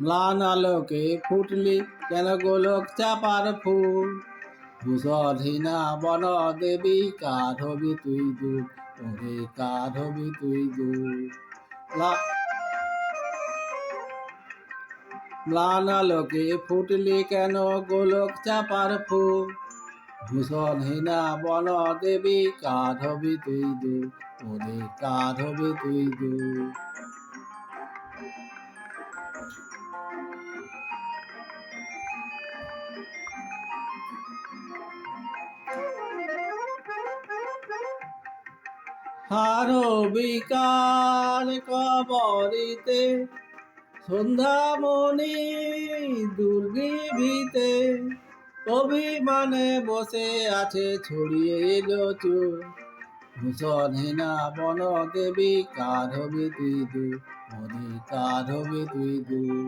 ম্লান আলোকে ফুটলি কেন গোলক চাপার ফুল, ভূষণহীনা বন দেবী কার হবি তুই দূর, ওরে কার হবি তুই দূর। ম্লান আলোকে ফুটলি কেন গোলক চাপার ফুল, ভূষণহীনা বন দেবী কার হবি তুই দূর, ওরে কার হবি তুই দূর। হারো বিকাল কবরিতে সন্ধ্যামণি দুর্নিভিতে, অভিমানে বসে আছে ছড়িয়ে এলো চোর, ভূষণহীনা বন দেবী কার হবি তুই দূর, ওরে কার হবি তুই দূর।